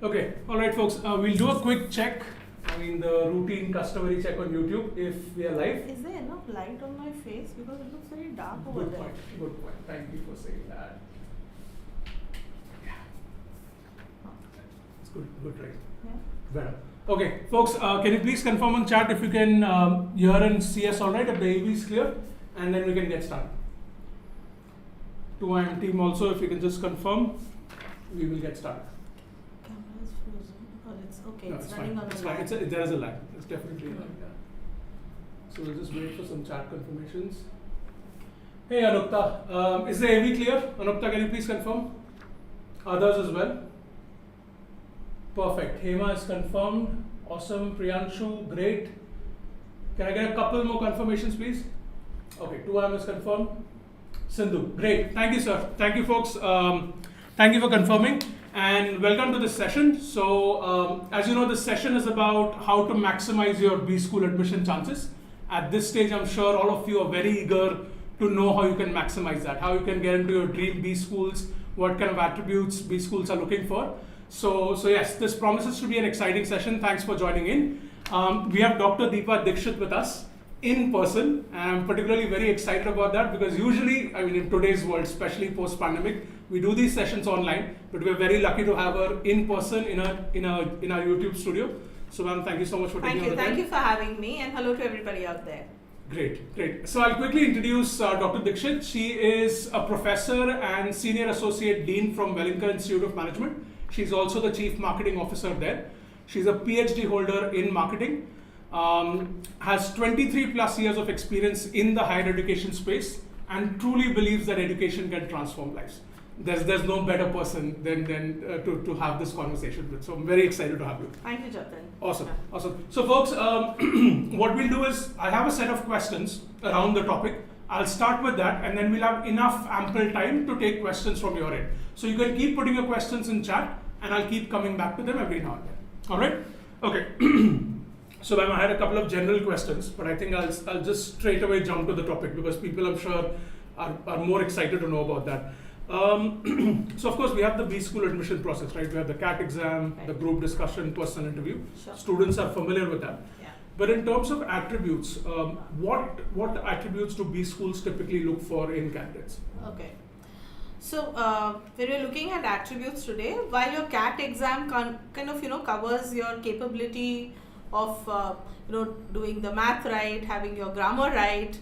Okay, all right, folks. We'll do a quick check. I mean, the routine customary check on YouTube if we are live. Is there enough light on my face? Because it looks very dark over Good there. point. Good point. Thank you for saying that. Yeah. It's good. Good, right? Yeah. Better. Okay, folks. Can you please confirm on chat if you can hear and see us all right? If the AV is clear, and then we can get started. To my team also, if you can just confirm, we will get started. Camera is frozen. Oh, it's okay. No, it's it's running fine. on It's the fine. lag. There is a lag. It's definitely a lag. Yeah. So we'll just wait for some chat confirmations. Hey Anukta, is the AV clear? Anukta, can you please confirm? Others as well? Perfect. Hema is confirmed. Awesome. Priyanshu, great. Can I get a couple more confirmations, please? Okay, 2M is confirmed. Sindhu, great. Thank you, sir. Thank you, folks. Thank you for confirming. And welcome to this session. So, as you know, this session is about how to maximize your B school admission chances. At this stage, I'm sure all of you are very eager to know how you can maximize that, how you can get into your dream B schools, what kind of attributes B schools are looking for. So yes, this promises to be an exciting session. Thanks for joining in. We have Dr. Deepa Dixit with us in person, and I'm particularly very excited about that because usually, I mean, in today's world, especially post-pandemic, we do these sessions online, but we're very lucky to have her in person in our YouTube studio. So, ma'am, thank you so much for taking the time. Thank you for having me, and hello to everybody out there. Great. So I'll quickly introduce Dr. Dixit. She is a professor and senior associate dean from Welingkar Institute of Management. She's also the chief marketing officer there. She's a PhD holder in marketing, has 23 plus years of experience in the higher education space, and truly believes that education can transform lives. There's no better person than to have this conversation with. So I'm very excited to have you. Thank you, Jatin. Awesome. So folks, what we'll do is I have a set of questions around the topic. I'll start with that, and then we'll have enough ample time to take questions from your end. So you can keep putting your questions in chat, and I'll keep coming back to them every now and then. All right? Okay. So ma'am, I had a couple of general questions, but I think I'll just straight away jump to the topic because people, I'm sure, are more excited to know about that. So of course we have the B school admission process, right? We have the CAT exam, the group discussion, personal interview. Sure. Students are familiar with that. Yeah. But in terms of attributes, what attributes do B schools typically look for in candidates? Okay. So when we're looking at attributes today, while your CAT exam kind of covers your capability of doing the math right, having your grammar right,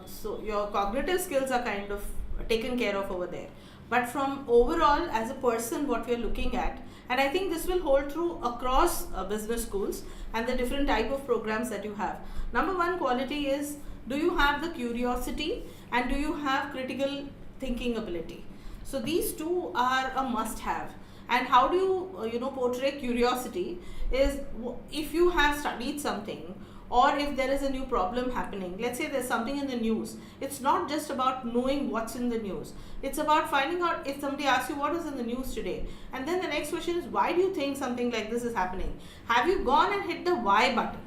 so your cognitive skills are kind of taken care of over there. But from overall as a person, what we're looking at, and I think this will hold true across business schools and the different type of programs that you have. Number one quality is, do you have the curiosity and do you have critical thinking ability? So these two are a must have. And how do you portray curiosity is if you have studied something, or if there is a new problem happening. Let's say there's something in the news. It's not just about knowing what's in the news. It's about finding out if somebody asks you what is in the news today. And then the next question is, why do you think something like this is happening? Have you gone and hit the why button?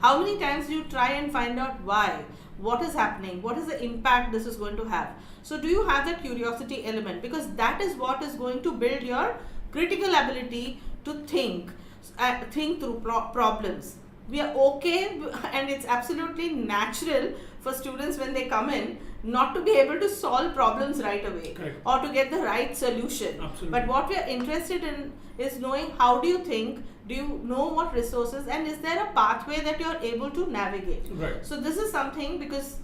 How many times do you try and find out why? What is happening? What is the impact this is going to have? So do you have that curiosity element? Because that is what is going to build your critical ability to think through problems. We are okay, and it's absolutely natural for students when they come in not to be able to solve problems right away. Correct. Or to get the right solution. Absolutely. But what we are interested in is knowing how do you think, do you know what resources, and is there a pathway that you are able to navigate? Right. So this is something because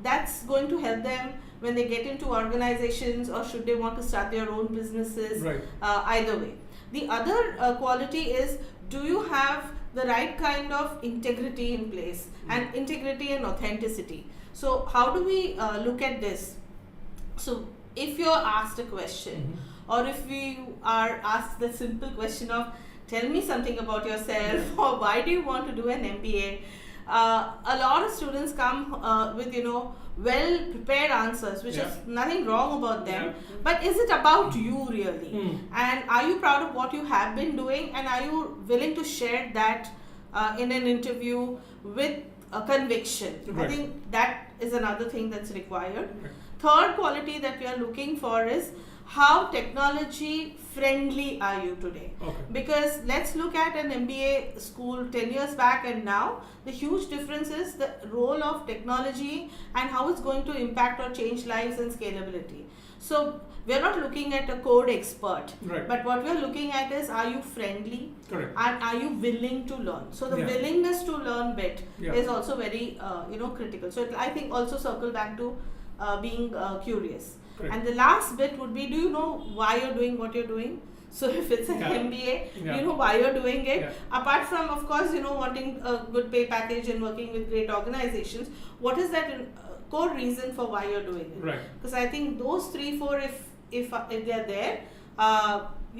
that's going to help them when they get into organizations or should they want to start their own businesses. Right. Either way. The other quality is, do you have the right kind of integrity in place, and integrity and authenticity. So how do we look at this? So if you're asked a question, or if we are asked the simple question of tell me something about yourself, or why do you want to do an MBA, a lot of students come with well prepared answers, which is nothing wrong about them, but is it about you really? And are you proud of what you have been doing, and are you willing to share that in an interview with a conviction? Right. I think that is another thing that's required. Third quality that we are looking for is, how technology friendly are you today? Okay. Because let's look at an MBA school 10 years back and now. The huge difference is the role of technology and how it's going to impact or change lives and scalability. So we're not looking at a code expert, Right. but what we're looking at is, are you friendly? Correct. And are you willing to learn? So the Yeah. willingness to learn bit Yeah. is also very critical. So I think also circle back to being curious. Correct. And the last bit would be, do you know why you're doing what you're doing? So if it's an Yeah. MBA, Yeah. you know why you're doing it. Yeah. Apart from, of course, wanting a good pay package and working with great organizations, what is that core reason for why you're doing it? Right. Because I think those 3-4, if they're there,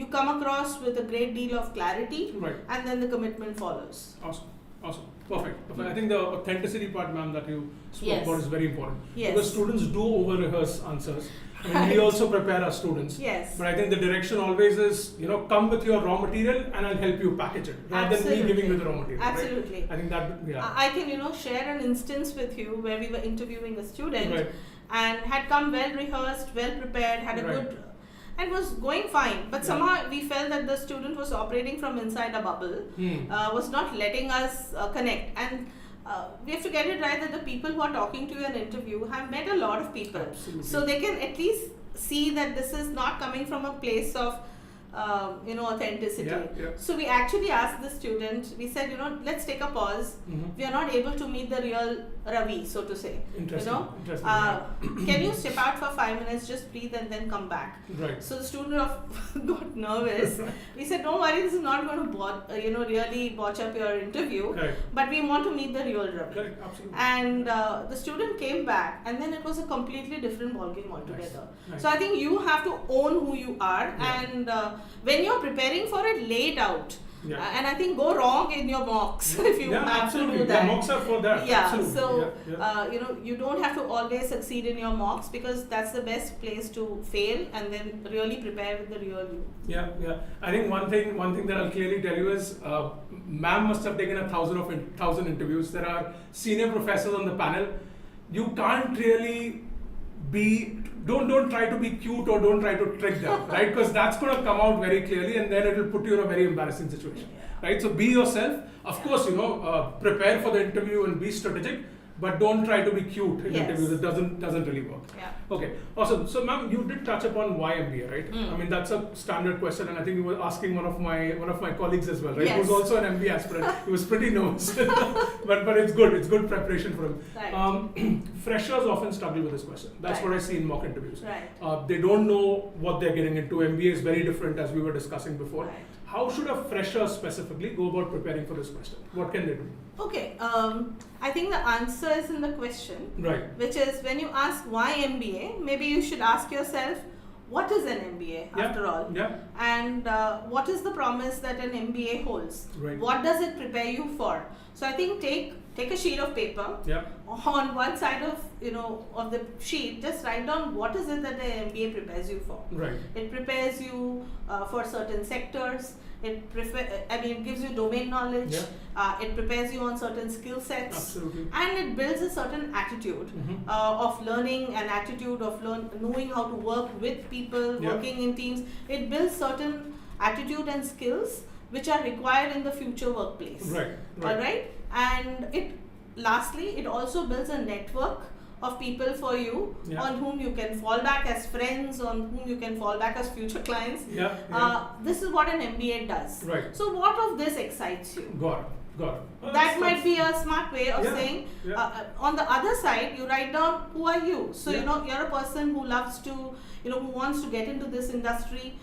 you come across with a great deal of clarity, Right. and then the commitment follows. Awesome. Perfect. I think the authenticity part, ma'am, that you spoke Yes. about is very important. Yes. Because students do over-rehearse answers. I mean, we also prepare our students. Yes. But I think the direction always is, come with your raw material and I'll help you package it. Rather than me giving you the raw material. Absolutely. Right? I think that, yeah. I can, share an instance with you where we were interviewing a student Right. and had come well rehearsed, well prepared, had a Right. good, and was going fine. But Yeah. somehow we felt that the student was operating from inside a bubble, was not letting us connect. And we have to get it right that the people who are talking to you in an interview have met a lot of people. Absolutely. So they can at least see that this is not coming from a place of authenticity. Yeah. So we actually asked the student, we said, let's take a pause. Mhm. We are not able to meet the real Ravi, so to say. Interesting. Interesting. Can you step out for 5 minutes, just breathe and then come back? Right. So the student got nervous. We said, don't worry, this is not going to really botch up your interview. Correct. But we want to meet the real Ravi. Correct. Absolutely. And the student came back, and then it was a completely different ballgame altogether. Nice. So I think you have to own who you are, Yeah. and when you're preparing for it, lay it out. Yeah. And I think go wrong in your mocks if you have absolutely. to do that. The mocks are for that. Yeah, Absolutely. so Yeah. you don't have to always succeed in your mocks, because that's the best place to fail and then really prepare with the real you. Yeah. I think one thing that I'll clearly tell you is, ma'am must have taken 1,000 interviews. There are senior professors on the panel. You can't really don't try to be cute or don't try to trick them, right? Because that's going to come out very clearly, and then it will put you in a very embarrassing situation, right? So be yourself. Of course, prepare for the interview and be strategic, but don't try to be cute in interviews. It doesn't really work. Yeah. Okay, awesome. So, ma'am, you did touch upon why MBA, right? I mean, that's a standard question, and I think you were asking one of my colleagues as well, right? Yes. Who's also an MBA aspirant. He was pretty nervous, but it's good. It's good preparation for him. Right. Freshers often struggle with this question. That's Right. what I see in mock interviews. Right. They don't know what they're getting into. MBA is very different, as we were discussing before. Right. How should a fresher specifically go about preparing for this question? What can they do? Okay, I think the answer is in the question, Right. which is when you ask why MBA, maybe you should ask yourself, what is an MBA after all? Yeah. And what is the promise that an MBA holds? Right. What does it prepare you for? So I think take a sheet of paper. Yeah. On one side of of the sheet, just write down what is it that the MBA prepares you for. Right. It prepares you for certain sectors. It gives you domain knowledge. Yeah. It prepares you on certain skill sets. Absolutely. And it builds a certain attitude of learning, an attitude of knowing how to work with people, Yeah. working in teams. It builds certain attitude and skills which are required in the future workplace. Right. All right. And lastly, it also builds a network of people for you on whom you can fall back as friends, on whom you can fall back as future clients. Yeah. This is what an MBA does. Right. So what of this excites you? Got it. Well, That might be a smart way of saying. Yeah. On the other side, you write down who are you. So Yeah. you're a person who loves to, who wants to get into this industry.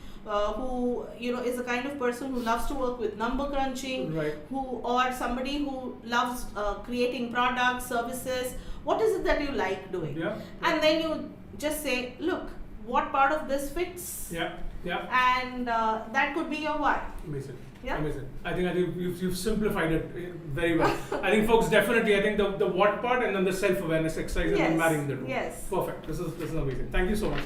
Who is the kind of person who loves to work with number crunching, Right. or somebody who loves creating products, services. What is it that you like doing? Yeah. And then you just say, look, what part of this fits? Yeah. And that could be your why. Amazing. Yeah. Amazing. I think you've simplified it very well. I think folks definitely. I think the what part and then the self-awareness exercise and then marrying the two. Yes. Perfect. This is amazing. Thank you so much.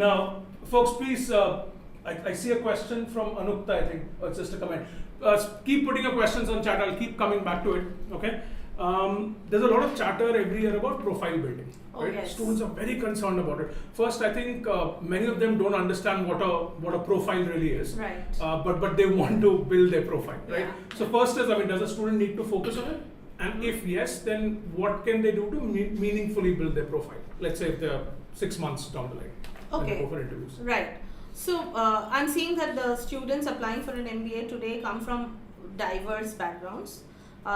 Now, folks, please. I see a question from Anukta. I think it's just a comment. Keep putting your questions on chat. I'll keep coming back to it. Okay. There's a lot of chatter every year about profile building. Oh, Right? yes. Students are very concerned about it. First, I think many of them don't understand what a profile really is. Right. But they want to build their profile, right? Yeah. So first is, does a student need to focus on it? And if yes, then what can they do to meaningfully build their profile? Let's say if they're 6 months down the line. When they Okay. go for interviews. Right. So I'm seeing that the students applying for an MBA today come from diverse backgrounds.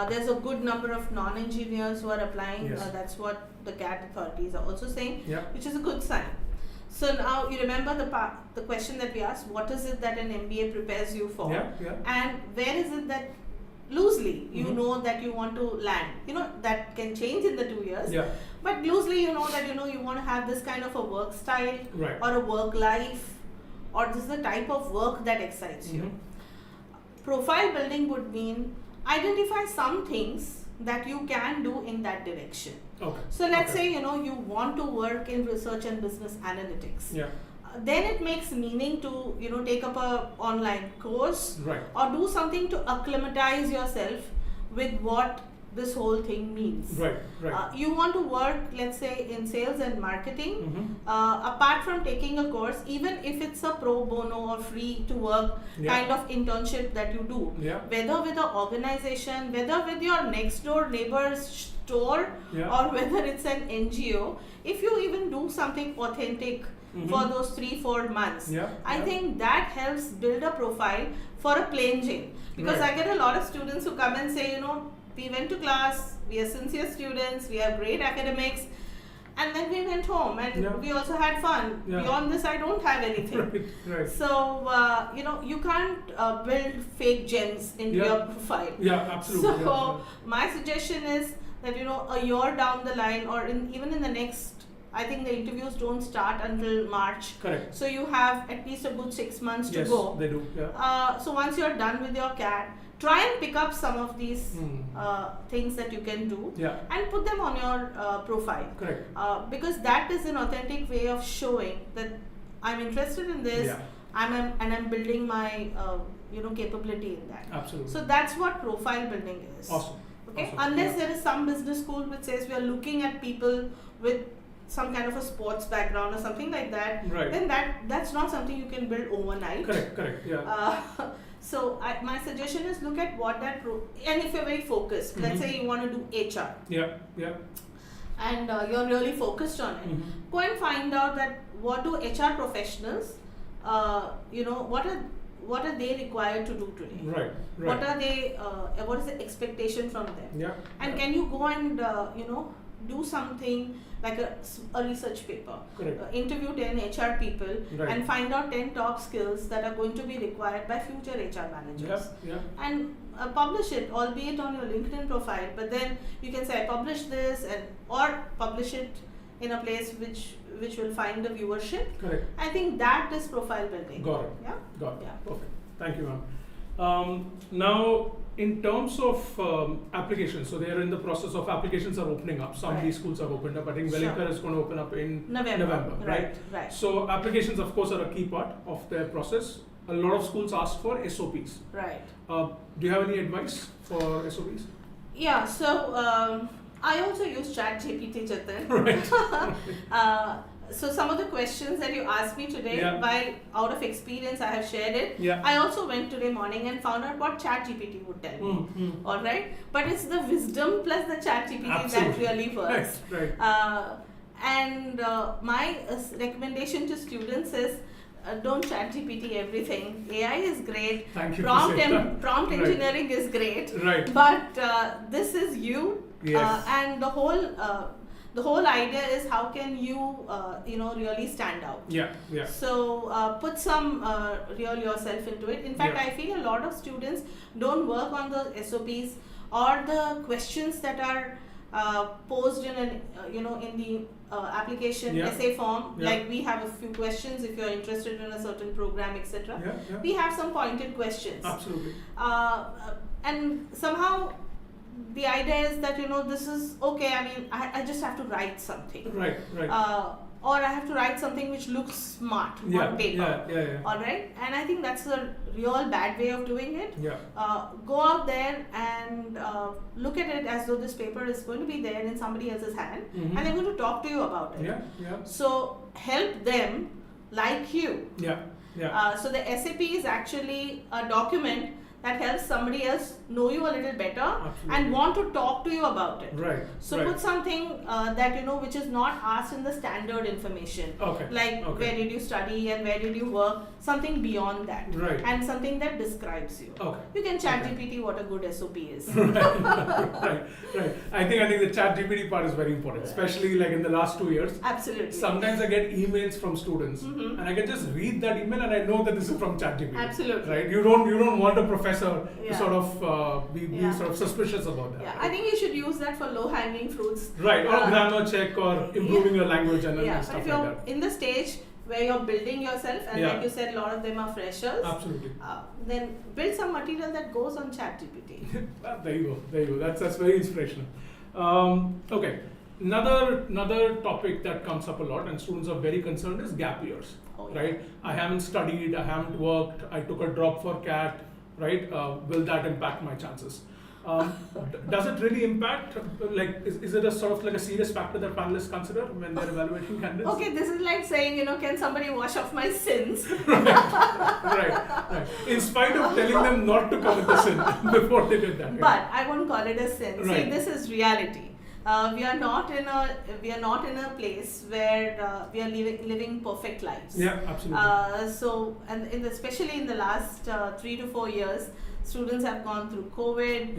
There's a good number of non-engineers who are applying. Yes. That's what the CAT authorities are also saying, Yeah. which is a good sign. So now you remember the question that we asked: what is it that an MBA prepares you for? Yeah. Yeah. And where is it that loosely you Mhm. know that you want to land? That can change in the 2 years. Yeah. But loosely you know that you want to have this kind of a work style Right. or a work life, or this is the type of work that excites you. Mhm. Profile building would mean identify some things that you can do in that direction. Okay. So let's Okay. say you want to work in research and business analytics. Yeah. Then it makes meaning to take up a online course Right. or do something to acclimatize yourself with what this whole thing means. Right. Right. You want to work, let's say, in sales and marketing. Mhm. Apart from taking a course, even if it's a pro bono or free to work Yeah. kind of internship that you do, Yeah. whether with an organization, whether with your next door neighbor's store, Yeah. or whether it's an NGO, if you even do something authentic Mhm. for those 3-4 months, Yeah. I Yeah. think that helps build a profile for a plain Jane. Because Right. I get a lot of students who come and say, we went to class, we are sincere students, we have great academics, and then we went home and Yeah. we also had fun. Yeah. Beyond this, I don't have anything. Right. Right. So, you can't build fake gems into Yeah. your profile. Yeah. Absolutely. So, Yeah. my suggestion is that, a year down the line or even in the next, I think the interviews don't start until March. Correct. So, you have at least a good 6 months Yes, to go. they do. Yeah. So once you're done with your CAT, try and pick up some of these things that you can do Yeah. and put them on your profile. Correct. Because that is an authentic way of showing that I'm interested in this. Yeah. I'm building my capability in that. Absolutely. So that's what profile building is. Awesome. Okay. Awesome. Unless Yeah. there is some business school which says we are looking at people with some kind of a sports background or something like that, Right. then that's not something you can build overnight. Correct. Correct. Yeah. So my suggestion is look at what and if you're very focused, let's Mhm. say you want to do HR Yeah. Yeah. and you're really focused on it, Mhm. go and find out that what do HR professionals, what are they required to do today? Right. Right. What are they? What is the expectation from them? Yeah. And yeah. can you go and do something like a research paper, Correct. interview 10 HR people, Right. and find out 10 top skills that are going to be required by future HR managers, Yeah. Yeah. and publish it, albeit on your LinkedIn profile. But then you can say I publish this, or publish it in a place which will find the viewership. Correct. I think that is profile building. Got it. Yeah. Got it. Yeah. Perfect. Thank you, ma'am. Now, in terms of applications, so they are in the process of applications are opening up. Some of Right. these schools have opened up. I think Sure. Welingkar is going to open up in November. right? Right. So applications, of course, are a key part of their process. A lot of schools ask for SOPs. Right. Do you have any advice for SOPs? Yeah. So I also use ChatGPT, Jatin. Right. So some of the questions that you asked me today, Yeah. by out of experience, I have shared it. Yeah. I also went today morning and found out what ChatGPT would tell me. All right, but it's the wisdom plus the ChatGPT that Absolutely. really works. Right. And my recommendation to students is don't ChatGPT everything. AI is great. Thank you. Prompt for saying that. prompt Right. engineering is great. Right. But this is you, Yes. and the whole idea is how can you really stand out. Yeah. Yeah. So put some real yourself into it. In fact, Yeah. I feel a lot of students don't work on the SOPs or the questions that are posed in in the application Yeah. essay form. Yeah. Like we have a few questions if you're interested in a certain program, etc. Yeah. Yeah. We have some pointed questions. Absolutely. And somehow the idea is that this is okay. I mean, I just have to write something. Right. Right. or I have to write something which looks smart on paper. All right, and I think that's a real bad way of doing it. Go out there and look at it as though this paper is going to be there in somebody else's hand, and they're going to talk to you about it. So help them like you. So the SAP is actually a document that helps somebody else know you a little better and want to talk to you about it. So put something that which is not asked in the standard information. Like where did you study and where did you work? Something beyond that. And something that describes you. You can chat GPT what a good SOP is. Right. I think the chat GPT part is very important, especially like in the last 2 years. Absolutely. Sometimes I get emails from students and I can just read that email and I know that this is from chat GPT. Absolutely. Right? You don't want a professor to sort of be sort of suspicious about that. I think you should use that for low-hanging fruits. Or grammar check or improving your language and stuff but if like you're that. In the stage where you're building yourself, and like you said, a lot of them are freshers. Absolutely. Then build some material that goes on ChatGPT. There you go. That's very inspirational. Okay. Another topic that comes up a lot and students are very concerned is gap years. Right? I haven't studied, I haven't worked, I took a drop for CAT. Right? Will that impact my chances? Does it really impact? Like, is it a sort of like a serious factor that panelists consider when they're evaluating candidates? Okay, this is like saying, can somebody wash off my sins? Right. In spite of telling them not to commit the sin before they did that. But I won't call it a sin. See, this is reality. We are not in a place where we are living perfect lives. Absolutely. So, and especially in the last 3 to 4 years, students have gone through COVID.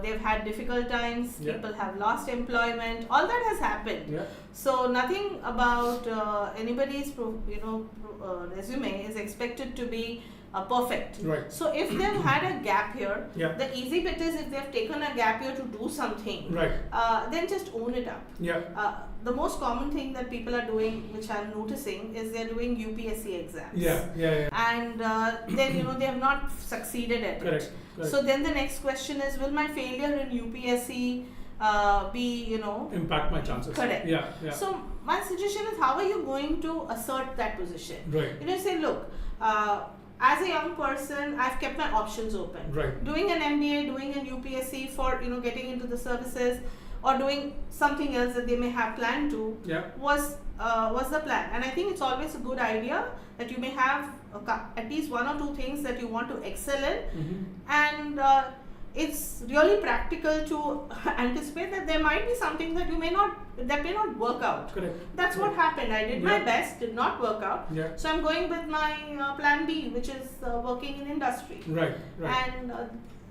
They've had difficult times. People have lost employment. All that has happened. So nothing about anybody's resume is expected to be perfect. So if they've had a gap here, the easy bit is if they've taken a gap year to do something, then just own it up. The most common thing that people are doing, which I'm noticing, is they're doing UPSC exams. And then they have not succeeded at it. So then the next question is, will my failure in UPSC be impact my chances? Correct. So my suggestion is, how are you going to assert that position? Say, look, as a young person, I've kept my options open. Doing an MBA, doing an UPSC for getting into the services, or doing something else that they may have planned to was the plan. And I think it's always a good idea that you may have at least 1 or 2 things that you want to excel in, and it's really practical to anticipate that there might be something that may not work out. That's what happened. I did my best, did not work out. So I'm going with my plan B, which is working in industry. And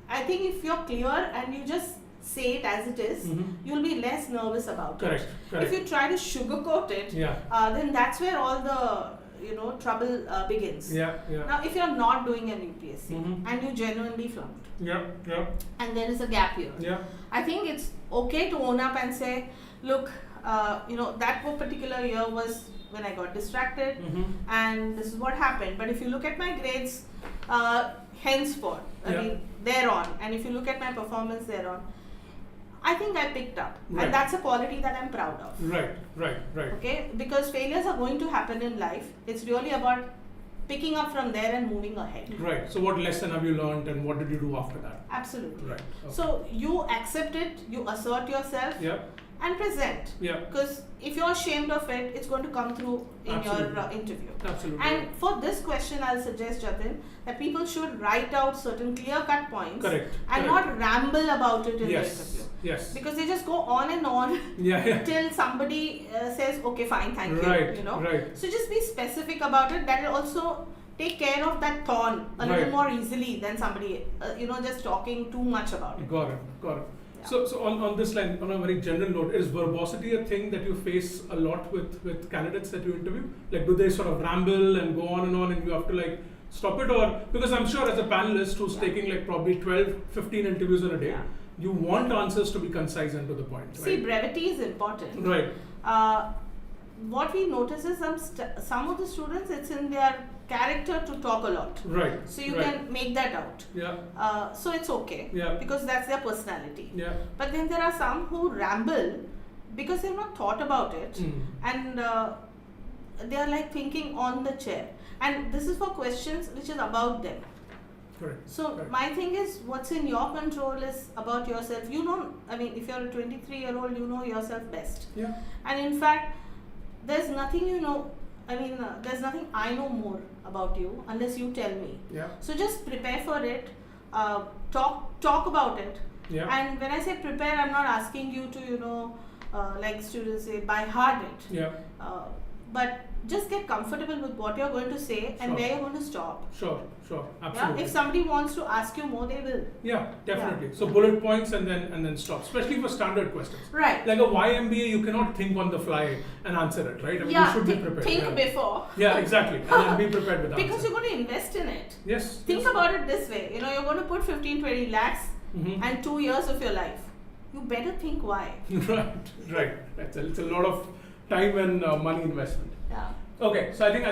I think if you're clear and you just say it as it is, you'll be less nervous about it. If you try to sugarcoat it, then that's where all the trouble begins. Now, if you're not doing an UPSC and you genuinely flunked, and there is a gap year, I think it's okay to own up and say, look, that particular year was when I got distracted, and this is what happened. But if you look at my grades henceforth, I mean thereon, and if you look at my performance thereon, I think I picked up, and that's a quality that I'm proud of. Right. Okay, because failures are going to happen in life. It's really about picking up from there and moving ahead. So what lesson have you learned, and what did you do after that? Absolutely. So you accept it, you assert yourself, and present. Because if you're ashamed of it, it's going to come through in your interview. And for this question, I'll suggest, Jatin, that people should write out certain clear-cut points and not ramble about it in the interview. Because they just go on and on till somebody says, okay, fine, thank you. So just be specific about it. That will also take care of that thorn a little more easily than somebody just talking too much about it. Got it. So on this line, on a very general note, is verbosity a thing that you face a lot with candidates that you interview? Like, do they sort of ramble and go on and you have to stop it? Or, because I'm sure as a panelist who's taking probably 12, 15 interviews in a day, you want answers to be concise and to the point. See, brevity is important. What we notice is some of the students, it's in their character to talk a lot. So you can make that out. So it's okay because that's their personality. But then there are some who ramble because they've not thought about it, and they are like thinking on the chair, and this is for questions which is about them. Correct. So Correct. my thing is, what's in your control is about yourself. You know, I mean, if you're a 23-year-old, you know yourself best. Yeah. And in fact, there's nothing there's nothing I know more about you unless you tell me. Yeah. So just prepare for it, talk about it. Yeah. And when I say prepare, I'm not asking you to, like students say, by heart it. Yeah. But just get comfortable with what you're going to say and Sure. where you're going to stop. Sure. Yeah? Absolutely. If somebody wants to ask you more, they will. Yeah, definitely. So bullet points and then stop, especially for standard questions. Right. Like a why MBA, you cannot think on the fly and answer it, right? I mean, you should be prepared. Think before. Yeah, exactly. And then be prepared with the Because answer. you're going to invest in it. Yes. Think about it this way. You're going to put 15-20 lakhs Mm-hmm. and 2 years of your life. You better think why. Right. It's a lot of time and money investment. Yeah. Okay, so I think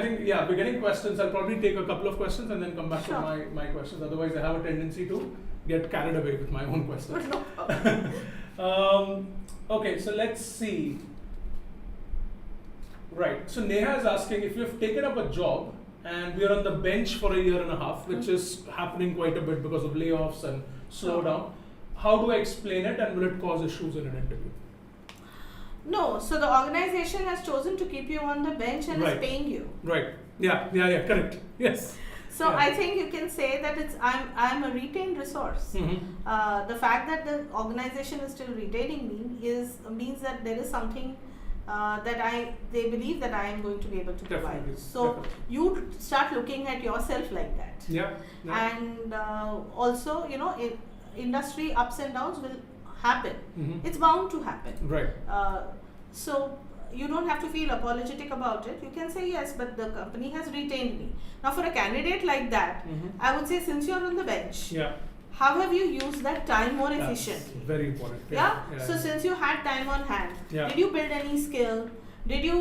we're getting questions. I'll probably take a couple of questions and then come back Sure. to my questions. Otherwise, I have a tendency to get carried away with my own questions. No problem. Okay, so let's see. Right, so Neha is asking if you've taken up a job and we are on the bench for a year and a half, which is happening quite a bit because of layoffs and slowdown. How do I explain it, and will it cause issues in an interview? No, so the organization has chosen to keep you on the bench and Right. is paying you. Right. Yeah. Correct. Yes. So Yeah. I think you can say that I'm a retained resource. Mm-hmm. The fact that the organization is still retaining me means that there is something that they believe that I am going to be able to provide. Definitely. So Definitely. you start looking at yourself like that. Yeah. And also, industry ups and downs will happen. Mm-hmm. It's bound to happen. Right. So you don't have to feel apologetic about it. You can say yes, but the company has retained me. Now for a candidate like that, Mm-hmm. I would say, since you're on the bench, Yeah. how have you used that time more That's efficiently? very important. Yeah? So since you had time on hand, Yeah. did you build any skill? Did you,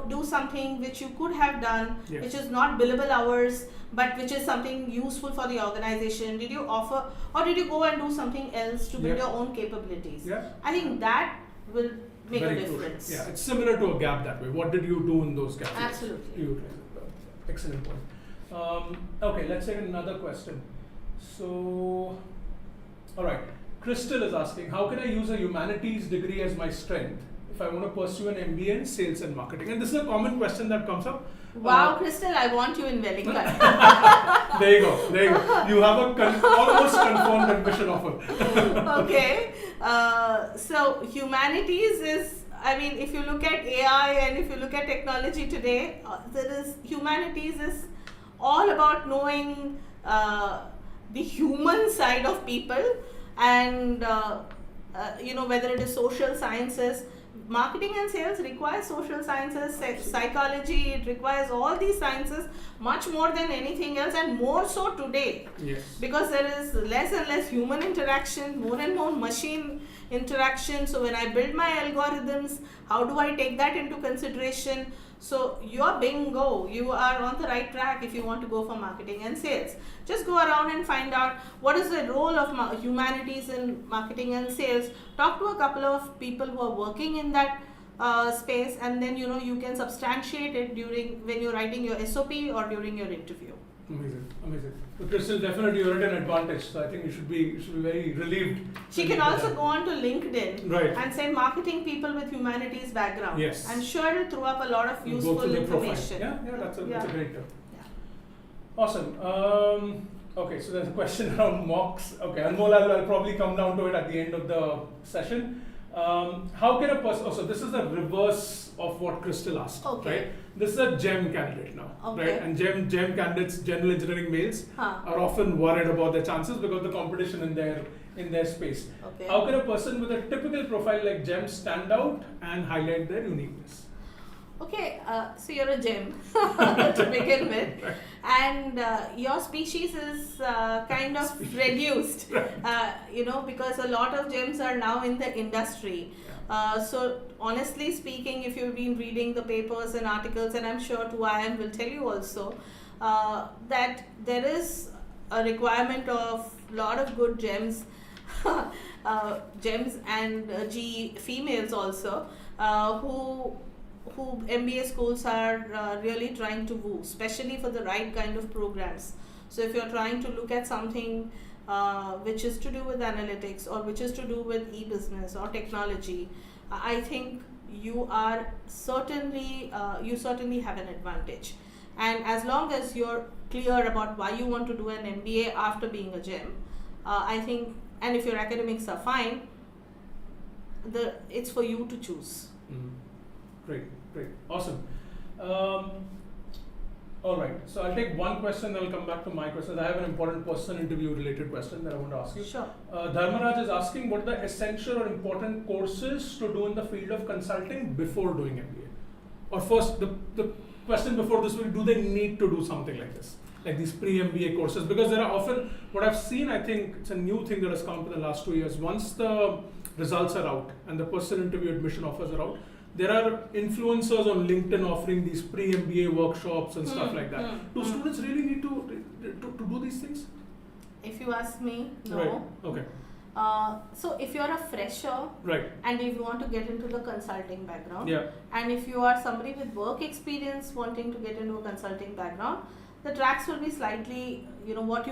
do something which you could have done, Yes. which is not billable hours, but which is something useful for the organization? Did you offer, or did you go and do something else to build Yeah. your own capabilities? Yeah. I think that will make Very a crucial. difference. Yeah, it's similar to a gap that way. What did you do in those gaps? Absolutely. To utilize it. Excellent point. Okay, let's take another question. So, all right. Crystal is asking, how can I use a humanities degree as my strength if I want to pursue an MBA in sales and marketing? And this is a common question that comes up. Wow, Crystal, I want you in Welingkar. There you go. You have a almost confirmed admission offer. Okay. So humanities is, if you look at AI and if you look at technology today, humanities is all about knowing the human side of people, and whether it is social sciences. Marketing and sales requires social sciences, psychology. It requires all these sciences much more than anything else, and more so today. Yes. Because there is less and less human interaction, more and more machine interaction. So when I build my algorithms, how do I take that into consideration? So you're bingo, you are on the right track if you want to go for marketing and sales. Just go around and find out what is the role of humanities in marketing and sales. Talk to a couple of people who are working in that space, and then you can substantiate it when you're writing your SOP or during your interview. Amazing. So Crystal, definitely you're at an advantage. So I think you should be very relieved. She can also go on to LinkedIn Right. and say marketing people with humanities background. Yes. I'm sure it'll throw up a lot of Go useful through the profile. information. Yeah, that's a great tip. Yeah. Awesome. Okay, so there's a question around mocks. Okay, Anmol, I'll probably come down to it at the end of the session. How can a person, so this is the reverse of what Crystal asked, Okay. right? This is a GEM candidate now, Okay. right? And GEM candidates, general engineering males, Huh. are often worried about their chances because of the competition in their space. Okay. How can a person with a typical profile like GEM stand out and highlight their uniqueness? Okay, so you're a gem to begin with, and your species is kind of reduced, because a lot of gems are now in the industry. So honestly speaking, if you've been reading the papers and articles, and I'm sure 2IIM will tell you also, that there is a requirement of a lot of good gems, gems and GE females also, who who MBA schools are really trying to woo, especially for the right kind of programs. So if you're trying to look at something which is to do with analytics or which is to do with e-business or technology, I think you certainly have an advantage. And as long as you're clear about why you want to do an MBA after being a GEM, I think, and if your academics are fine, it's for you to choose. Great, awesome. All right, so I'll take one question, then I'll come back to my questions. I have an important person interview related question that I want to ask you. Sure. Dharmaraj is asking what are the essential or important courses to do in the field of consulting before doing MBA? Or first, the question before this will, do they need to do something like this? Like these pre-MBA courses? Because there are often, what I've seen, I think it's a new thing that has come up in the last 2 years. Once the results are out and the person interview admission offers are out, there are influencers on LinkedIn offering these pre-MBA workshops and stuff like that. Do students really need to do these things? If you ask me, no. Right. Okay. So if you're a fresher, right, and if you want to get into the consulting background, yeah, and if you are somebody with work experience wanting to get into a consulting background, the tracks will be slightly, what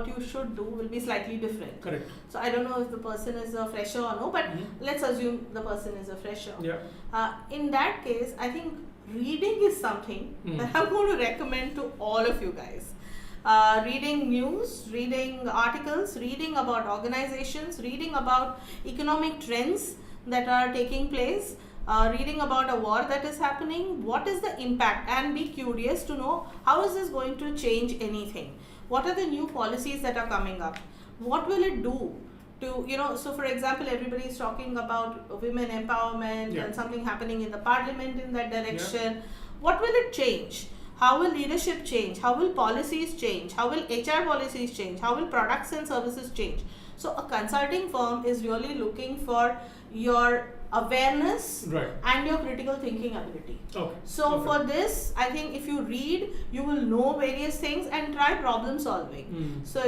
you should do will be slightly different. Correct. So I don't know if the person is a fresher or no, but let's assume the person is a fresher. Yeah. In that case, I think reading is something that I'm going to recommend to all of you guys. Reading news, reading articles, reading about organizations, reading about economic trends that are taking place, reading about a war that is happening, what is the impact, and be curious to know how is this going to change anything. What are the new policies that are coming up? What will it do to, so for example, everybody is talking about women empowerment and something happening in the parliament in that direction. Yeah. What will it change? How will leadership change? How will policies change? How will HR policies change? How will products and services change? So a consulting firm is really looking for your awareness and your critical thinking ability. Okay. So for this, I think if you read, you will know various things and try problem solving. So,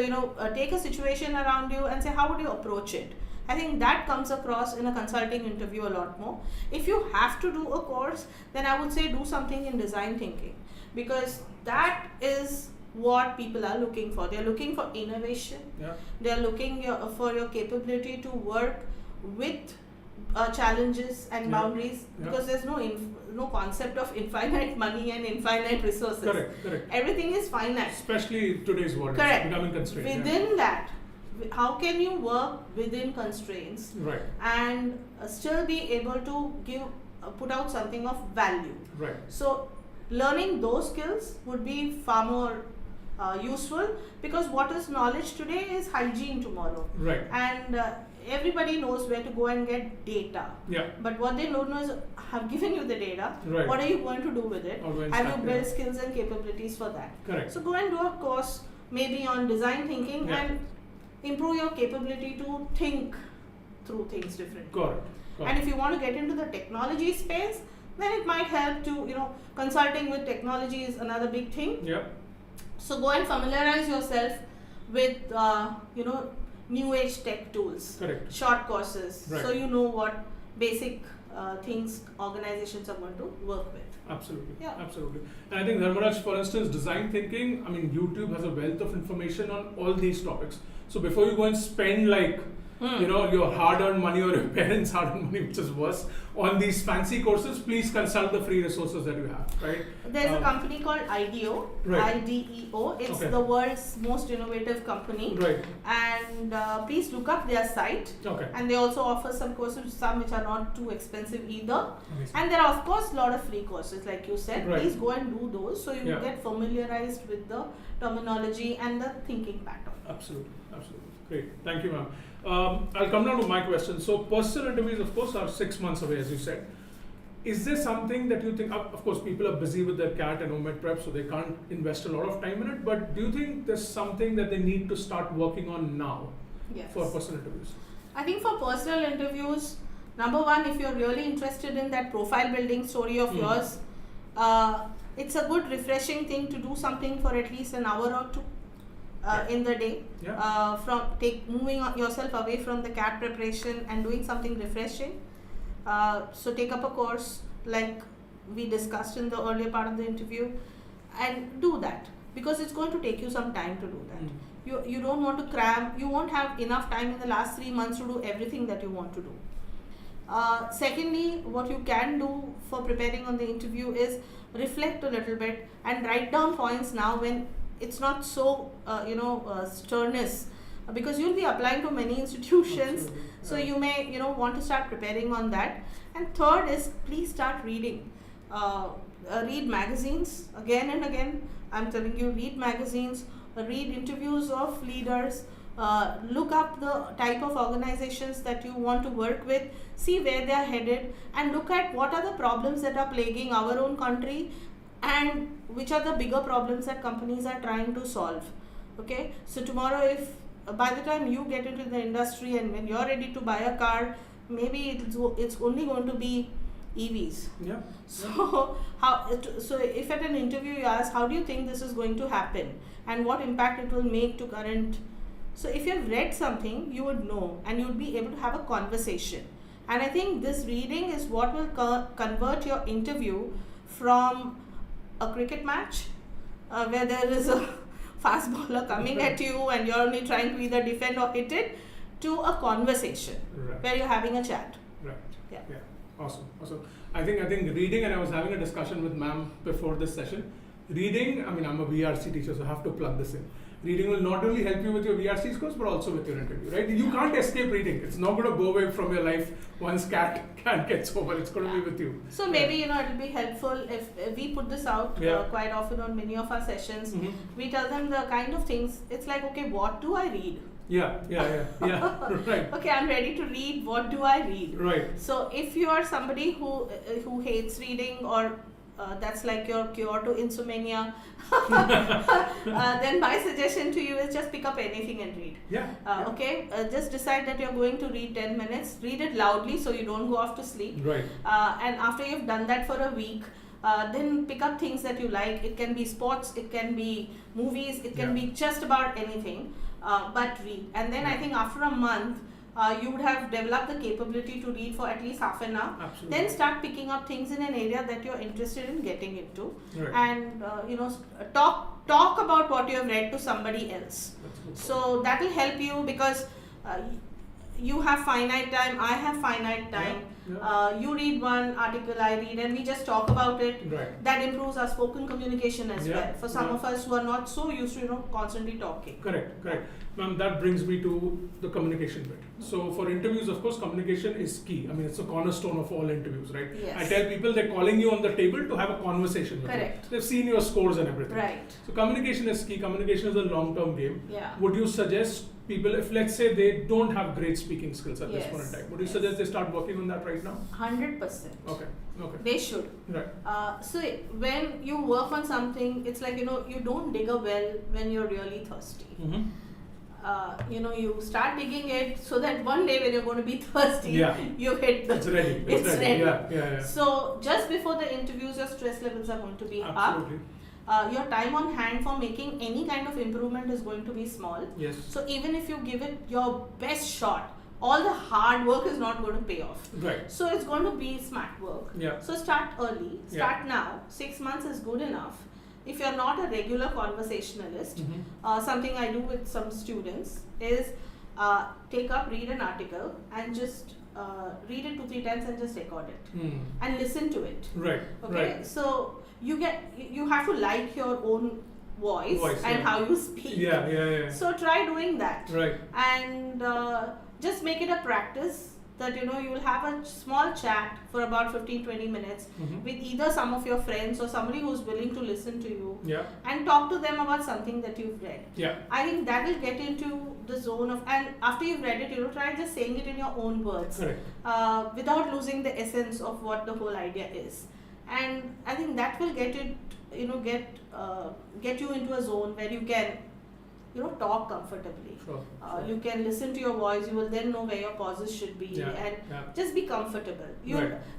take a situation around you and say, how would you approach it? I think that comes across in a consulting interview a lot more. If you have to do a course, then I would say do something in design thinking, because that is what people are looking for. They're looking for innovation. Yeah. They're looking for your capability to work with challenges and boundaries, because there's no concept of infinite money and infinite resources. Correct. Everything is finite. Especially in today's world. Correct. It's becoming constrained. Within that, how can you work within constraints and still be able to put out something of value? Right. So learning those skills would be far more useful, because what is knowledge today is hygiene tomorrow. Right. And everybody knows where to go and get data. Yeah. But what they don't know is, I've given you the data. Right. What are you going to do with it? Have you built skills and capabilities for that? Correct. So go and do a course maybe on design thinking and improve your capability to think through things differently. Got it. And if you want to get into the technology space, then it might help to, consulting with technology is another big thing. Yeah. So go and familiarize yourself with, new age tech tools. Correct. Short courses. Right. So you know what basic things organizations are going to work with. Absolutely. Yeah. Absolutely. And I think, Dharmaraj, for instance, design thinking, YouTube has a wealth of information on all these topics. So before you go and spend your hard-earned money or your parents' hard-earned money, which is worse, on these fancy courses, please consult the free resources that you have, right? There's a company called IDEO, IDEO. It's the world's most innovative company. Right. And please look up their site. Okay. And they also offer some courses, some which are not too expensive either. Amazing. And there are, of course, a lot of free courses, like you said. Right. Please go and do those so you get familiarized with the terminology and the thinking pattern. Absolutely. Great. Thank you, ma'am. I'll come down to my question. So personal interviews, of course, are 6 months away, as you said. Is there something that you think, of course, people are busy with their CAT and OMED prep, so they can't invest a lot of time in it, but do you think there's something that they need to start working on now for personal interviews? I think for personal interviews, number one, if you're really interested in that profile building story of yours, it's a good refreshing thing to do something for at least an hour or two. In the day, moving yourself away from the CAT preparation and doing something refreshing. So take up a course like we discussed in the earlier part of the interview, and do that, because it's going to take you some time to do that. You don't want to cram, you won't have enough time in the last 3 months to do everything that you want to do. Secondly, what you can do for preparing on the interview is reflect a little bit and write down points now when it's not so sternness, because you'll be applying to many institutions. Absolutely. So you may want to start preparing on that. And third is, please start reading. Read magazines again and again. I'm telling you, read magazines, read interviews of leaders, look up the type of organizations that you want to work with, see where they are headed, and look at what are the problems that are plaguing our own country and which are the bigger problems that companies are trying to solve. Okay, so tomorrow, if by the time you get into the industry and when you're ready to buy a car, maybe it's only going to be EVs. Yeah. So so if at an interview you ask, how do you think this is going to happen and what impact it will make to current. So if you have read something, you would know and you would be able to have a conversation. And I think this reading is what will convert your interview from a cricket match where there is a fast bowler coming at you and you're only trying to either defend or hit it, to a conversation where you're having a chat. Right. Yeah. Awesome. I think reading, and I was having a discussion with ma'am before this session. Reading, I mean, I'm a VRC teacher, so I have to plug this in. Reading will not only help you with your VRC scores, but also with your interview, right? You can't escape reading. It's not going to go away from your life once CAT gets over. It's going to be with you. So maybe, it'll be helpful if we put this out quite often on many of our sessions. We tell them the kind of things. It's like, okay, what do I read? Yeah, right. Okay, I'm ready to read. What do I read? Right. So if you are somebody who hates reading, or that's like your cure to insomnia, then my suggestion to you is just pick up anything and read. Okay, just decide that you're going to read 10 minutes. Read it loudly so you don't go off to sleep. Right. And after you've done that for a week, then pick up things that you like. It can be sports, it can be movies, it can be just about anything. But read. And then I think after a month, you would have developed the capability to read for at least half an hour. Absolutely. Then start picking up things in an area that you're interested in getting into. Right. And talk about what you have read to somebody else. So that will help you, because you have finite time, I have finite time. You read one article, I read, and we just talk about it. Right. That improves our spoken communication as well. For some of us who are not so used to constantly talking. Correct. Ma'am, that brings me to the communication bit. So for interviews, of course, communication is key. I mean, it's a cornerstone of all interviews, right? Yes. I tell people they're calling you on the table to have a conversation with you. They've seen your scores and everything. Right. So communication is key. Communication is a long-term game. Yeah. Would you suggest people, if let's say they don't have great speaking skills at this point in time, would you suggest they start working on that right now? 100%. Okay. They should. Right. So when you work on something, it's like, you don't dig a well when you're really thirsty. You start digging it so that one day when you're going to be thirsty, you hit the... It's ready. It's ready. Yeah. So just before the interviews, your stress levels are going to be Absolutely. up. Your time on hand for making any kind of improvement is going to be small. Yes. So even if you give it your best shot, all the hard work is not going to pay off. Right. So it's going to be smart work. Yeah. So start early. Start now. 6 months is good enough. If you're not a regular conversationalist, something I do with some students is read an article and just read it 2-3 times and just record it and listen to it. Right. Okay. Right. So you have to like your own voice and how you speak. Yeah. So try doing that. Right. And just make it a practice that you will have a small chat for about 15-20 minutes with either some of your friends or somebody who's willing to listen to you and talk to them about something that you've read. I think that will get into the zone of, and after you've read it, try just saying it in your own words without losing the essence of what the whole idea is. And I think that will get you into a zone where you can talk comfortably. Sure. You can listen to your voice. You will then know where your pauses should be, and just be comfortable.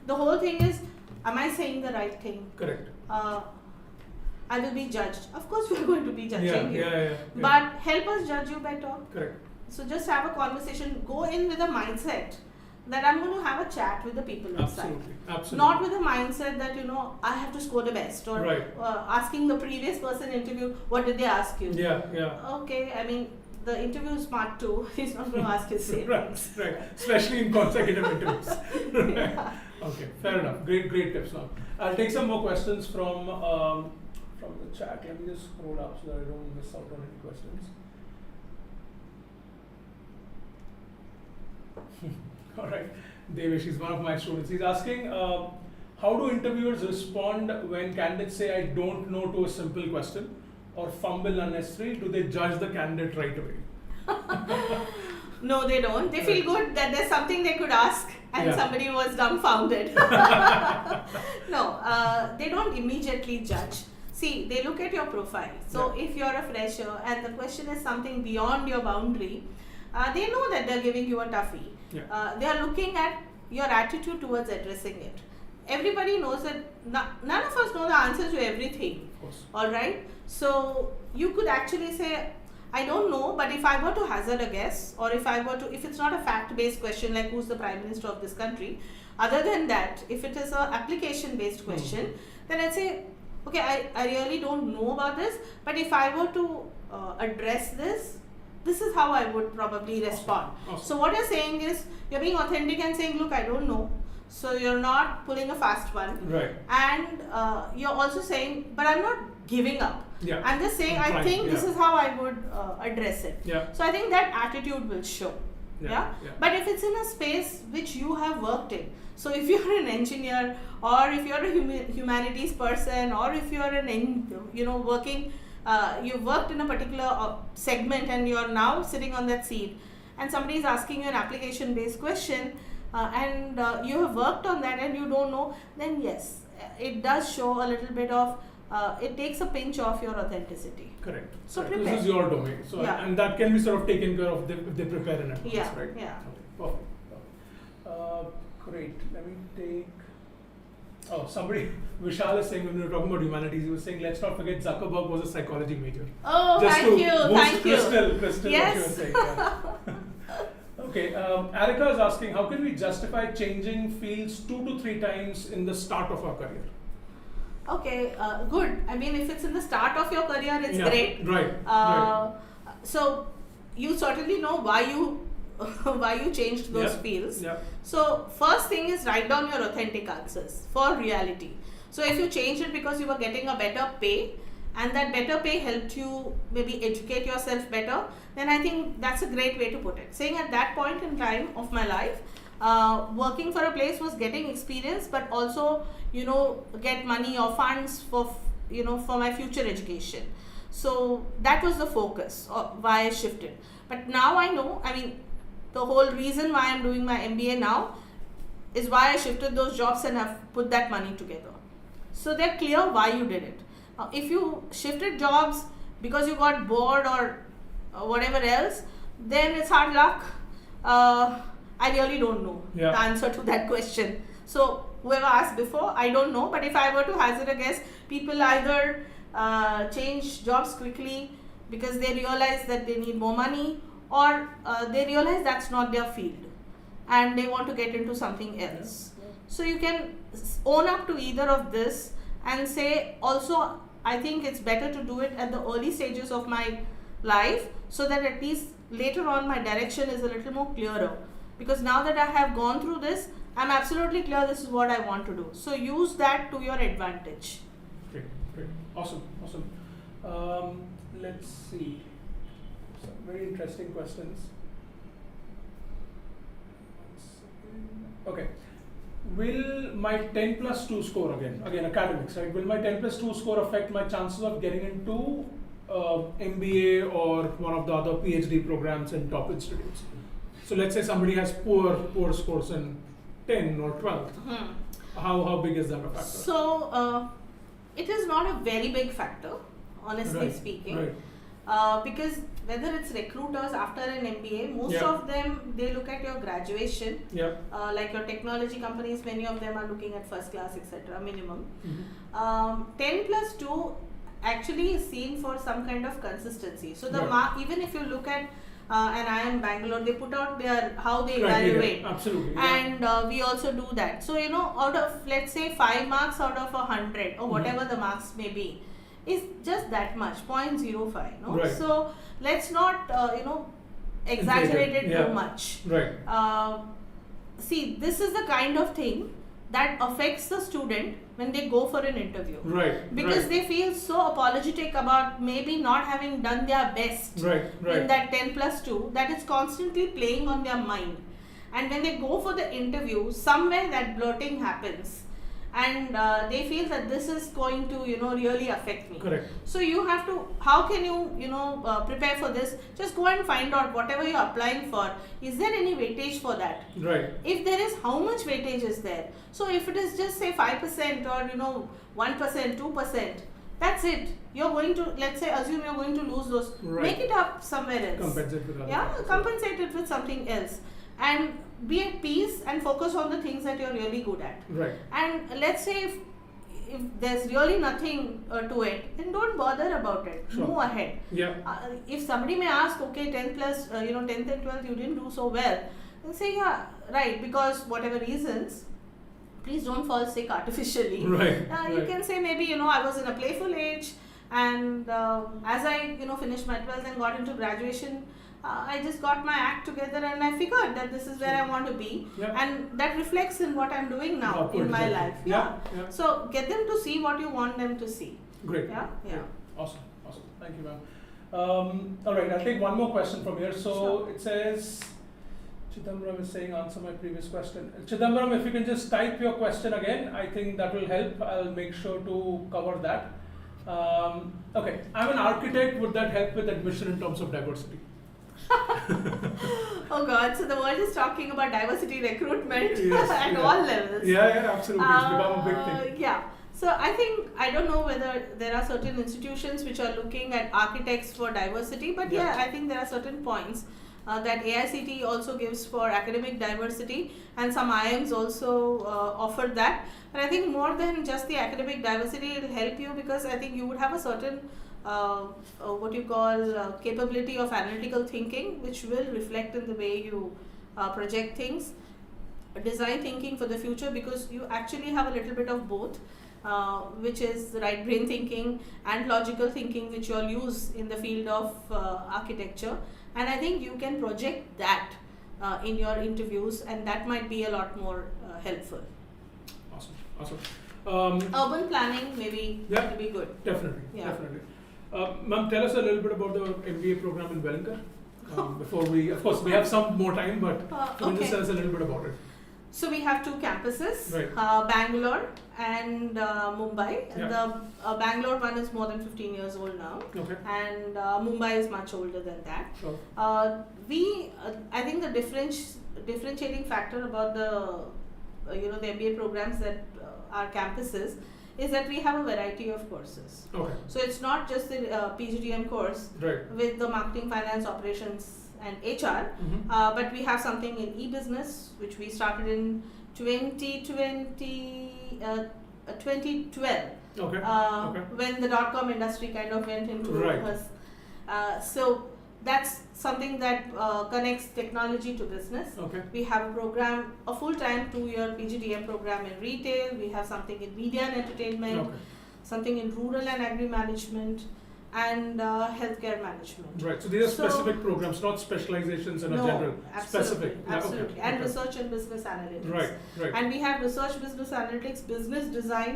The whole thing is, am I saying the right thing? Correct. I will be judged. Of course, we are going to be judging you. Yeah. But help us judge you better. Correct. So just have a conversation. Go in with a mindset that I'm going to have a chat with the people inside. Absolutely. Not with the mindset that, I have to score the best, or Right. asking the previous person interviewed, what did they ask you? Yeah. Okay, I mean, the interview is smart too. He's not going to ask you same. Right. Especially in consecutive interviews. Right. Yeah. Okay, fair enough. Great tips now. I'll take some more questions from the chat. Let me just scroll up so that I don't miss out on any questions. All right, Devesh is one of my students. He's asking, how do interviewers respond when candidates say, I don't know to a simple question or fumble unnecessary? Do they judge the candidate right away? No, they don't. They feel good that there's something they could ask and somebody was dumbfounded. No, they don't immediately judge. See, they look at your profile. So if you're a fresher and the question is something beyond your boundary, they know that they're giving you a toughie. They are looking at your attitude towards addressing it. Everybody knows that none of us know the answer to everything. Of course. All right. So you could actually say, I don't know, but if I were to hazard a guess, or if it's not a fact-based question like who's the Prime Minister of this country, other than that, if it is a application-based question, then I'd say, okay, I really don't know about this, but if I were to address this is how I would probably respond. Awesome. So what you're saying is, you're being authentic and saying, look, I don't know. So you're not pulling a fast one. Right. And you're also saying, but I'm not giving up. Yeah. I'm just saying, I think this is how I would address it. Yeah. So I think that attitude will show. Yeah. But if it's in a space which you have worked in, so if you're an engineer, or if you're a humanities person, or if you're working, you've worked in a particular segment and you're now sitting on that seat, and somebody is asking you an application-based question, and you have worked on that and you don't know, then yes, it does show a little bit of, it takes a pinch off your authenticity. Correct. So right. prepare. This is your domain. So and that can be sort of taken care of if they prepare in advance, right? Yeah. Okay. Perfect. Great. Let me take. Oh, somebody, Vishal is saying, when we were talking about humanities, he was saying, let's not forget Zuckerberg was a psychology major. Oh, Just thank you. Thank you. Crystal, Yes. what you were saying. Yeah. Okay. Erica is asking, how can we justify changing fields 2 to 3 times in the start of our career? Okay, good. I mean, if it's in the start of your career, it's great. Right. So you certainly know why you changed those fields. Yeah. So first thing is, write down your authentic answers for reality. So if you changed it because you were getting a better pay, and that better pay helped you maybe educate yourself better, then I think that's a great way to put it. Saying at that point in time of my life, working for a place was getting experience, but also get money or funds for for my future education. So that was the focus of why I shifted. But now I know, I mean, the whole reason why I'm doing my MBA now is why I shifted those jobs and have put that money together. So they're clear why you did it. If you shifted jobs because you got bored or whatever else, then it's hard luck. I really don't know the answer to that question. So whoever asked before, I don't know. But if I were to hazard a guess, people either change jobs quickly because they realize that they need more money, or they realize that's not their field and they want to get into something else. So you can own up to either of this and say, also, I think it's better to do it at the early stages of my life, so that at least later on my direction is a little more clearer. Because now that I have gone through this, I'm absolutely clear this is what I want to do. So use that to your advantage. Great. Awesome. Let's see. Some very interesting questions. Okay. Will my 10 plus 2 score again academics, right? Will my 10 plus 2 score affect my chances of getting into MBA or one of the other PhD programs in top institutes? So let's say somebody has poor scores in 10 or 12. How big is that a factor? So it is not a very big factor, honestly speaking. Right. Because whether it's recruiters after an MBA, most of them, they look at your graduation. Like your technology companies, many of them are looking at first class, etc. minimum. 10 plus 2 actually is seen for some kind of consistency. So the even if you look at and I am Bangalore, they put out their how they Right, evaluate. yeah, absolutely. And we also do that. So, out of, let's say, 5 marks out of 100 or whatever the marks may be, is just that much, 0.05. No? Right. So, let's not, exaggerate it Yeah. too much. Right. See, this is the kind of thing that affects the student when they go for an interview. Right. Because right. they feel so apologetic about maybe not having done their best Right. Right. in that 10+2 that it's constantly playing on their mind. And when they go for the interview, somewhere that blurting happens. And they feel that this is going to, really affect me. Correct. So you have to, how can you, prepare for this? Just go and find out whatever you're applying for. Is there any weightage for that? Right. If there is, how much weightage is there? So if it is just say 5% or 1%, 2%, that's it. You're going to, let's say, assume you're going to lose those. Right. Make it up somewhere else. Compensate with other Yeah, things. compensate it with something else. And be at peace and focus on the things that you're really good at. Right. And let's say if there's really nothing to it, then don't bother about it. Sure. Move ahead. Yeah. If somebody may ask, okay, 10 plus, 10th and 12th, you didn't do so well, then say, yeah, right, because whatever reasons, please don't fall sick artificially. Right. You can say maybe, I was in a playful age, and as I, finished my 12th and got into graduation, I just got my act together and I figured that this is where I want to be, and that reflects in what I'm doing now in my life. Yeah. So get them to see what you want them to see. Great. Yeah. Awesome. Thank you, ma'am. All right, I'll take one more question from here. So Sure. It says, Chidambaram is saying, answer my previous question. Chidambaram, if you can just type your question again, I think that will help. I'll make sure to cover that. Okay, I'm an architect. Would that help with admission in terms of diversity? Oh God, so the world is talking about diversity recruitment Yes, at yeah. all levels. Yeah, absolutely. It's become a big thing. Yeah. So I don't know whether there are certain institutions which are looking at architects for diversity, but Yeah. I think there are certain points that AICT also gives for academic diversity, and some IIMs also offer that. But I think more than just the academic diversity, it will help you because I think you would have a certain what you call capability of analytical thinking, which will reflect in the way you project things, design thinking for the future, because you actually have a little bit of both, which is right brain thinking and logical thinking, which you'll use in the field of architecture. And I think you can project that in your interviews, and that might be a lot more helpful. Awesome. Urban planning maybe Yeah. will be good. Definitely. Yeah. Ma'am, tell us a little bit about the MBA program in Welingkar. Before we, of course, we have some more time, but can you just tell us a little bit about it? So we have two campuses, Right. Bangalore and Mumbai. Yeah. The Bangalore one is more than 15 years old now, Okay. and Mumbai is much older than that. Sure. I think the differentiating factor about the the MBA programs that are campuses is that we have a variety of courses. Okay. So it's not just the PGDM course Right. with the marketing, finance, operations and HR, but we have something in e-business which we started in 2012 Okay. when the dot-com industry kind of went into Right. so that's something that connects technology to business. Okay. We have a program, a full-time 2-year PGDM program in retail. We have something in media and entertainment, Okay. something in rural and agri management, and healthcare management. Right. So these are specific programs, not specializations in a general. Absolutely, Specific. Yeah, absolutely. okay. And Okay. research and business analytics. Right. And we have research, business analytics, business design,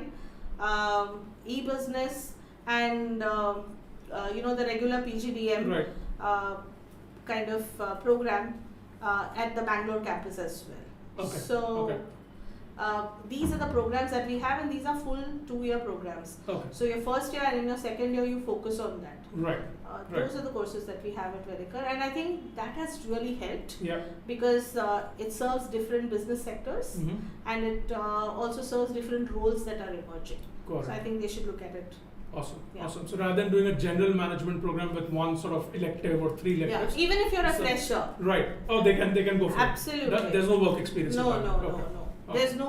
e-business, and the regular PGDM Right. kind of program at the Bangalore campus as well. Okay. So Okay. these are the programs that we have, and these are full 2-year programs. Okay. So your first year and in your second year, you focus on that. Right. Those are the courses that we have at Welingkar, and I think that has really helped Yeah. because it serves different business sectors, and it also serves different roles that are emerging. Got So I it. think they should look at it. Awesome. Yeah. Awesome. So rather than doing a general management program with one sort of elective or 3 Yeah, electives. even if you're a So- fresher. Right. Oh, they can go for it. Absolutely. There's no work experience. No. required. Okay. Okay. There's no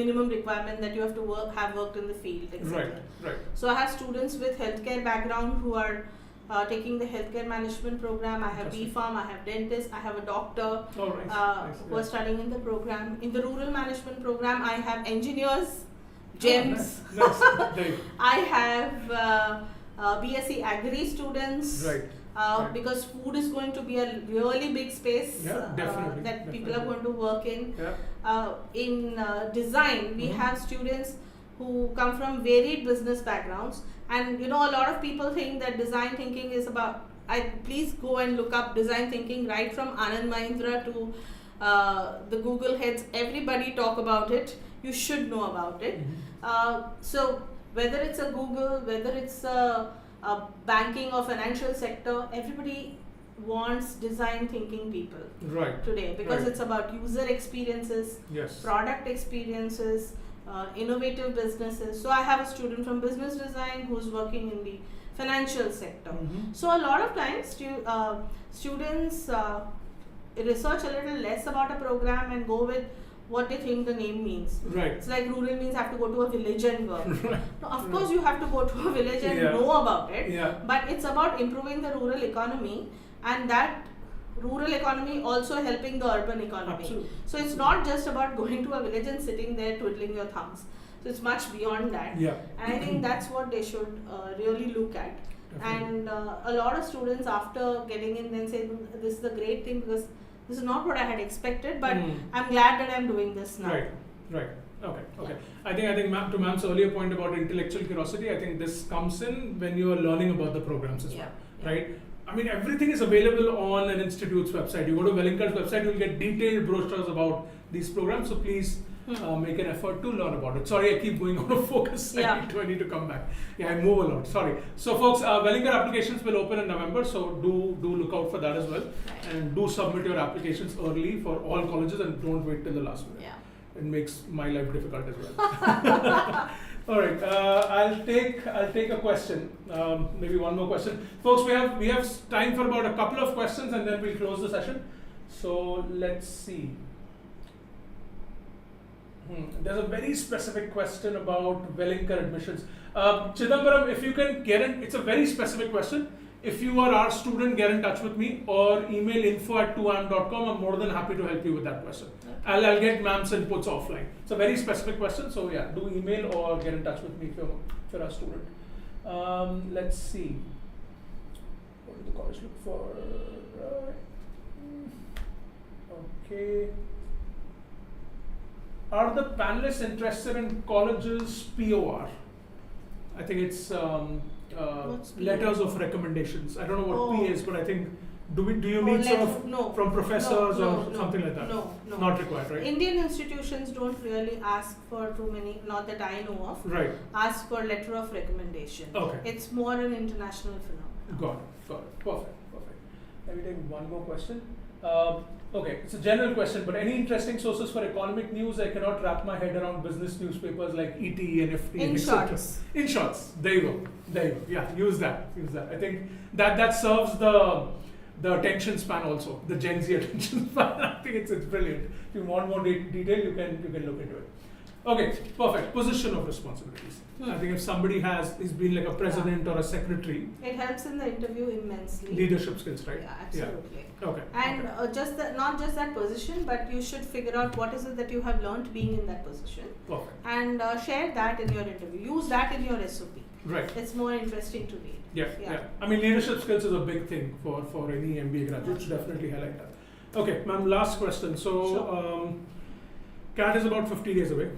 minimum requirement that you have to have worked in the field, etc. Right. So I have students with healthcare background who are taking the healthcare management program. I have B.Pharm, I have dentist, I have a doctor who are studying in the program. In the rural management program, I have engineers, gems. Nice. I have BSc Agri students. Right. Because food is going to be a really big space that people are going to work in. Yeah. In design, we have students who come from varied business backgrounds, and a lot of people think that design thinking is about. Please go and look up design thinking, right from Anand Mahindra to the Google heads. Everybody talk about it. You should know about it. So whether it's a Google, whether it's a banking or financial sector, everybody wants design thinking people today, because it's about user experiences, product experiences, innovative businesses. So I have a student from business design who's working in the financial sector. So a lot of times students research a little less about a program and go with what they think the name means. It's like rural means have to go to a village and work. No, of course you have to go to a village and know about it, but it's about improving the rural economy, and that rural economy also helping the urban economy. So it's not just about going to a village and sitting there twiddling your thumbs. So it's much beyond that. And I think that's what they should really look at. And a lot of students after getting in then say, this is a great thing because this is not what I had expected, but I'm glad that I'm doing this now. Right. Okay. I think to ma'am's earlier point about intellectual curiosity, I think this comes in when you are learning about the programs as well, right? I mean, everything is available on an institute's website. You go to Wellingkar's website, you'll get detailed brochures about these programs. So please make an effort to learn about it. Sorry, I keep going out of focus. I need to come back. I move a lot. Sorry. So folks, Welingkar applications will open in November. So do look out for that as well. And do submit your applications early for all colleges and don't wait till the last minute. It makes my life difficult as well. All right. I'll take a question. Maybe one more question. Folks, we have time for about a couple of questions and then we'll close the session. So let's see. There's a very specific question about Welingkar admissions. Chidambaram, if you can get in, it's a very specific question. If you are our student, get in touch with me or email info@2am.com. I'm more than happy to help you with that question. I'll get ma'am's inputs offline. It's a very specific question, so do email or get in touch with me if you're our student. Let's see. What did the college look for? Okay. Are the panelists interested in colleges POR? I think it's letters of recommendations. I don't know what P is, but I think do you need from professors or something like that? No. Not required, right? Indian institutions don't really ask for too many, not that I know of. Right. Ask for letter of recommendation. Okay. It's more an international phenomenon. Got it. Perfect. Let me take one more question. Okay, it's a general question, but any interesting sources for economic news? I cannot wrap my head around business newspapers like ET, NFT, etc. In shorts. There you go. Yeah, use that. I think that serves the attention span also, the Gen Z attention span. I think it's brilliant. If you want more detail, you can look into it. Okay, perfect. Position of responsibilities. I think if somebody is been like a president or a secretary, it helps in the interview immensely. Leadership skills, right? Yeah, absolutely. Okay. And not just that position, but you should figure out what is it that you have learned being in that position. Perfect. And share that in your interview. Use that in your SOP. Right. It's more interesting to read. Yeah. I mean, leadership skills is a big thing for any MBA graduate. Should definitely highlight that. Okay, ma'am. Last question. So. CAT is about 50 days away,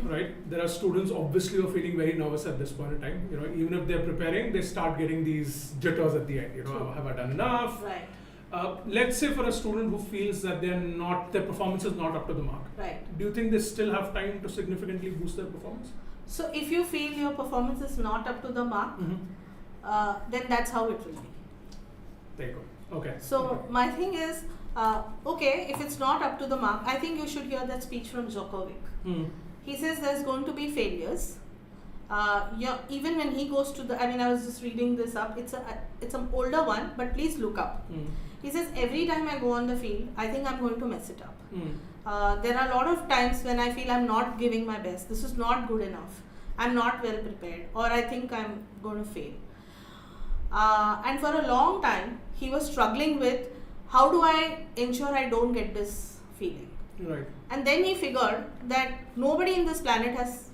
right? There are students obviously who are feeling very nervous at this point in time. Even if they're preparing, they start getting these jitters at the end. Have I done enough? Right. Let's say for a student who feels that their performance is not up to the mark. Right. Do you think they still have time to significantly boost their performance? So if you feel your performance is not up to the mark, then that's how it will be. There you go. Okay. So my thing is, if it's not up to the mark, I think you should hear that speech from Djokovic. He says there's going to be failures. Even when he goes to I was just reading this up. It's an older one, but please look up. He says every time I go on the field, I think I'm going to mess it up. There are a lot of times when I feel I'm not giving my best. This is not good enough. I'm not well prepared, or I think I'm going to fail. And for a long time, he was struggling with how do I ensure I don't get this feeling. Right. And then he figured that nobody in this planet has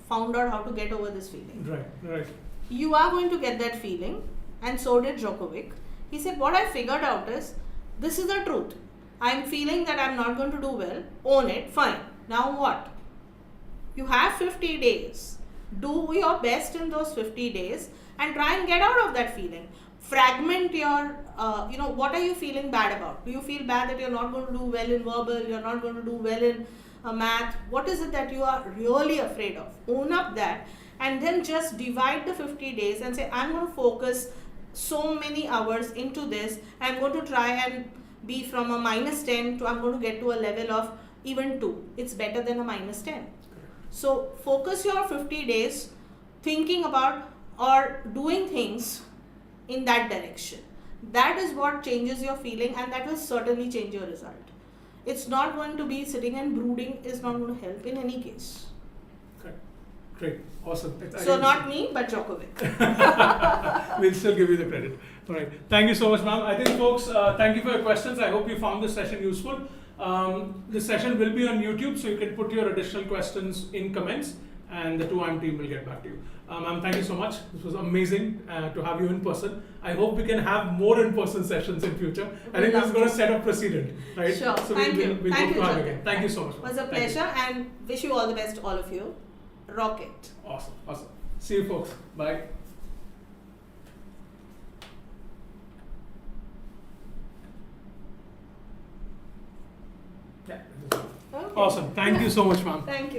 found out how to get over this feeling. Right. You are going to get that feeling, and so did Djokovic. He said, what I figured out is, this is the truth. I'm feeling that I'm not going to do well. Own it. Fine. Now what? You have 50 days. Do your best in those 50 days and try and get out of that feeling. Fragment your, what are you feeling bad about? Do you feel bad that you're not going to do well in verbal, you're not going to do well in math? What is it that you are really afraid of? Own up that, and then just divide the 50 days and say, I'm going to focus so many hours into this. I'm going to try and be from a -10 to I'm going to get to a level of even 2. It's better than a -10. So focus your 50 days thinking about or doing things in that direction. That is what changes your feeling, and that will certainly change your result. It's not going to be sitting and brooding, is not going to help in any case. Okay. Great. Awesome. So not me, but Djokovic. We'll still give you the credit. All right. Thank you so much, ma'am. I think, folks, thank you for your questions. I hope you found this session useful. This session will be on YouTube, so you can put your additional questions in comments, and the 2IIM team will get back to you. Ma'am, thank you so much. This was amazing to have you in person. I hope we can have more in-person sessions in future. I think this is going to set a precedent, right? Sure. So Thank you. We'll Thank hope you, to have Jatin. again. Thank you so much. It was a pleasure, and wish you all the best, all of you. Rock it. Awesome. See you, folks. Bye. Yeah. Okay. Awesome. Thank you so much, ma'am. Thank you.